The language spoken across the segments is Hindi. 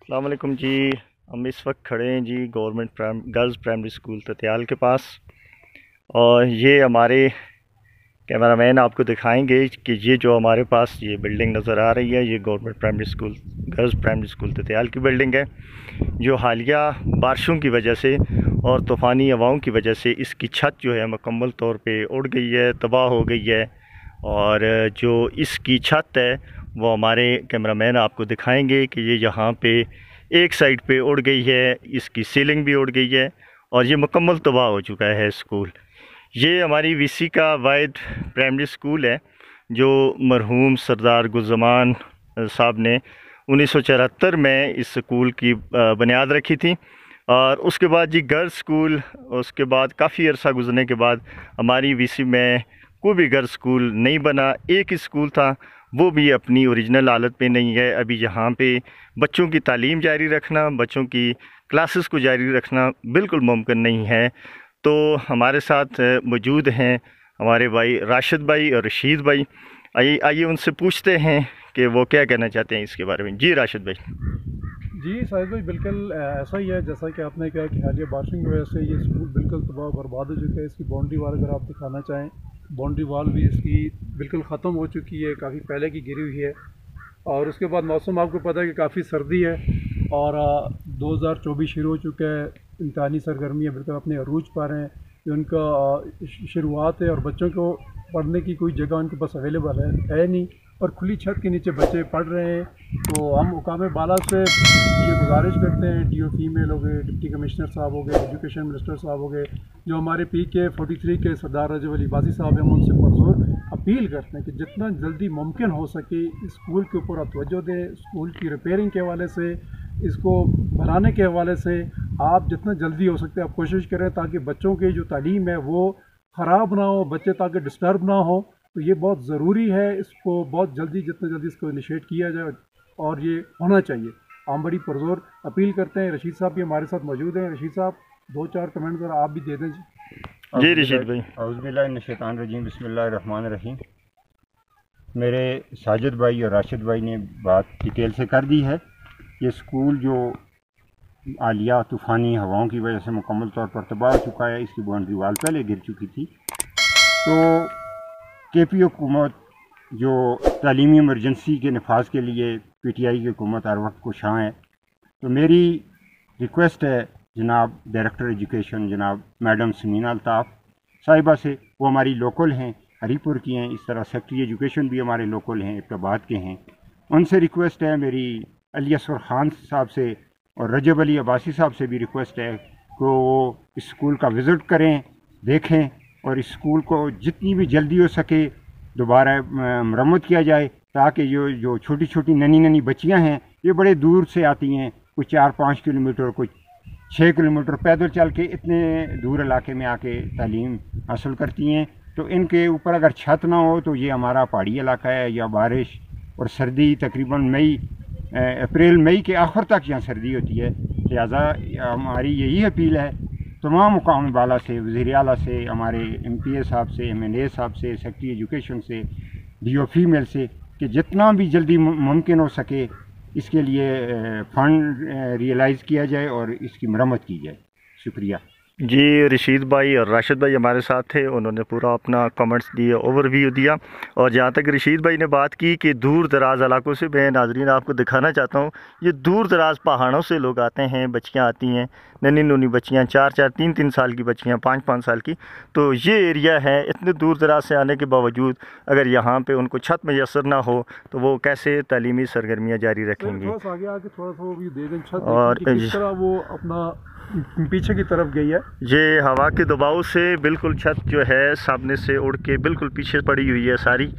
अस्सलाम वालेकुम जी। हम इस वक्त खड़े हैं जी गवर्नमेंट गर्ल्स प्राइमरी स्कूल तत्याल के पास। और ये हमारे कैमरामैन आपको दिखाएंगे कि ये जो हमारे पास ये बिल्डिंग नज़र आ रही है, ये government primary school girls primary school तत्याल की बिल्डिंग है, जो हालिया बारिशों की वजह से और तूफ़ानी हवाओं की वजह से इसकी छत जो है मुकम्मल तौर पे उड़ गई है, तबाह हो गई है। और जो इसकी छत है वो हमारे कैमरामैन आपको दिखाएंगे कि ये यहाँ पे एक साइड पे उड़ गई है, इसकी सीलिंग भी उड़ गई है और ये मुकम्मल तबाह हो चुका है स्कूल। ये हमारी वीसी का वाहिद प्राइमरी स्कूल है जो मरहूम सरदार गुलजमान साहब ने 1974 में इस स्कूल की बुनियाद रखी थी। और उसके बाद जी गर्ल्स स्कूल, उसके बाद काफ़ी अरसा गुजरने के बाद हमारी वीसी में कोई भी गर्ल्स स्कूल नहीं बना। एक ही स्कूल था, वो भी अपनी ओरिजिनल हालत पे नहीं है। अभी यहाँ पे बच्चों की तालीम जारी रखना, बच्चों की क्लासेस को जारी रखना बिल्कुल मुमकिन नहीं है। तो हमारे साथ मौजूद हैं हमारे भाई राशिद भाई और रशीद भाई। आइए उनसे पूछते हैं कि वो क्या कहना चाहते हैं इसके बारे में। जी राशिद भाई। जी साहिद भाई, बिल्कुल ऐसा ही है जैसा कि आपने कहा कि हालिया बारिशों की वजह से ये स्कूल बिल्कुल तबाह बर्बाद हो चुका है। इसकी बाउंड्री वाल अगर आप दिखाना चाहें, बाउंड्री वाल भी इसकी बिल्कुल ख़त्म हो चुकी है, काफ़ी पहले की गिरी हुई है। और उसके बाद मौसम आपको पता है कि काफ़ी सर्दी है और 2024 शुरू हो चुका है। इम्तहानी सरगर्मियाँ बिल्कुल अपने अरूज पर हैं। ये उनका शुरुआत है और बच्चों को पढ़ने की कोई जगह उनके पास अवेलेबल है नहीं और खुली छत के नीचे बच्चे पढ़ रहे हैं। तो हम हुकाम बाला से ये गुजारिश करते हैं, डीओ फीमेल हो गए, डिप्टी कमिश्नर साहब हो गए, एजुकेशन मिनिस्टर साहब हो गए, जो हमारे PK 43 के सरदार रजब अली बाजी साहब हैं, हम उनसे पुरजोर अपील करते हैं कि जितना जल्दी मुमकिन हो सके स्कूल के ऊपर आप तवज्जो दें। स्कूल की रिपेयरिंग के हवाले से, इसको बनाने के हवाले से आप जितना जल्दी हो सकते हैं आप कोशिश करें ताकि बच्चों की जो तालीम है वो ख़राब ना हो, बच्चे ताकि डिस्टर्ब ना हो। तो ये बहुत ज़रूरी है, इसको बहुत जल्दी जितना जल्दी इसको इनिशिएट किया जाए और ये होना चाहिए। हम बड़ी पुरजोर अपील करते हैं। रशीद साहब भी हमारे साथ मौजूद हैं। रशीद साहब 2-4 कमेंट ज़रा आप भी दे दें। जी रशीद भाई। औज़ुबिल्लाहिमिनश्शैतानिर्रजीम, बिस्मिल्लाहिर्रहमानिर्रहीम। मेरे साजिद भाई और राशिद भाई ने बात डिटेल से कर दी है। ये स्कूल जो आलिया तूफ़ानी हवाओं की वजह से मुकम्मल तौर पर तबाह हो चुका है, इसकी बाउंड्री वाल पहले गिर चुकी थी। तो KP हुकूमत जो तालीमी इमरजेंसी के नफाज के लिए PTI की हुकूमत हर वक्त कोशां है। तो मेरी रिक्वेस्ट है जनाब डायरेक्टर एजुकेशन जनाब मैडम समीना अल्ताफ़ साहिबा से, वो हमारी लोकल हैं, हरीपुर की हैं, इस तरह सेक्रेटरी एजुकेशन भी हमारे लोकल हैं, इब्टाबाद के हैं। उनसे रिक्वेस्ट है मेरी, अली असगर ख़ान साहब से और रजब अली अब्बासी साहब से भी रिक्वेस्ट है कि वो इस स्कूल का विज़िट करें, देखें और इस स्कूल को जितनी भी जल्दी हो सके दोबारा मरम्मत किया जाए, ताकि जो छोटी छोटी नन्ही बच्चियां हैं ये बड़े दूर से आती हैं, कुछ 4-5 किलोमीटर, कुछ 6 किलोमीटर पैदल चल के इतने दूर इलाके में आके तालीम हासिल करती हैं। तो इनके ऊपर अगर छत ना हो तो ये हमारा पहाड़ी इलाका है, या बारिश और सर्दी तकरीबन अप्रैल मई के आखिर तक यहाँ सर्दी होती है। लिहाजा हमारी यही अपील है तमाम मुकाम बाला से, वज़ीर आला से, हमारे MPA साहब से, MNA साहब से, सेक्रेटरी एजुकेशन से, DO फीमेल से, कि जितना भी जल्दी मुमकिन हो सके इसके लिए फ़ंड रियलाइज़ किया जाए और इसकी मरम्मत की जाए। शुक्रिया जी रशीद भाई और राशिद भाई हमारे साथ थे, उन्होंने पूरा अपना कमेंट्स दिए, ओवरव्यू दिया। और जहाँ तक रशीद भाई ने बात की कि दूर दराज इलाकों से, मैं नाजरीन आपको दिखाना चाहता हूँ, ये दूर दराज पहाड़ों से लोग आते हैं, बच्चियाँ आती हैं, नन्ही बच्चियाँ, 4-4, 3-3 साल की बच्चियाँ, 5-5 साल की। तो ये एरिया है, इतने दूर दराज से आने के बावजूद अगर यहाँ पे उनको छत मैसर ना हो तो वो कैसे तालीमी सरगर्मियाँ जारी रखेंगी। और किस तरह वो अपना पीछे की तरफ गई है। ये हवा के दबाव से बिल्कुल छत जो है सामने से उड़ के बिल्कुल पीछे पड़ी हुई है सारी।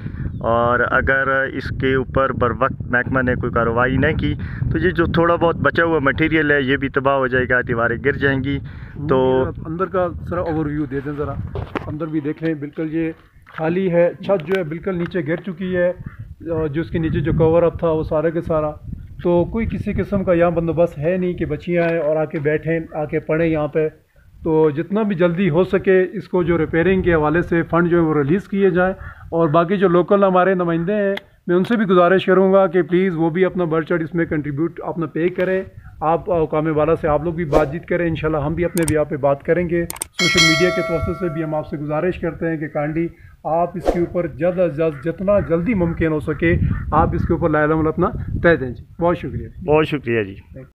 और अगर इसके ऊपर बर वक्त महकमा ने कोई कार्रवाई नहीं की तो ये जो थोड़ा बहुत बचा हुआ मटेरियल है ये भी तबाह हो जाएगा, दीवारें गिर जाएंगी। तो अंदर का सारा ओवरव्यू दे दें ज़रा, अंदर भी देख लें। बिल्कुल ये खाली है, छत जो है बिल्कुल नीचे गिर चुकी है, जो उसके नीचे जो कवर अप था वो सारे के सारा। तो कोई किसी किस्म का यहाँ बंदोबस्त है नहीं कि बच्चियाँ आएँ और आके बैठें, आके पढ़ें यहाँ पे। तो जितना भी जल्दी हो सके इसको जो रिपेयरिंग के हवाले से फ़ंड जो है वो रिलीज़ किए जाएँ। और बाकी जो लोकल हमारे नुमाइंदे हैं मैं उनसे भी गुजारिश करूँगा कि प्लीज़ वो भी अपना बढ़ चढ़ इसमें कंट्रीब्यूट अपना पे करें। आप हुकाम वाला से आप लोग भी बातचीत करें, इंशाल्लाह हम भी अपने भी यहाँ पे बात करेंगे। सोशल मीडिया के तवज्जो से भी हम आपसे गुजारिश करते हैं कि काइंडली आप इसके ऊपर जल्द अज जल्द जितना जल्दी मुमकिन हो सके आप इसके ऊपर लाइल अमल अपना तय दें जी। बहुत शुक्रिया। बहुत शुक्रिया जी।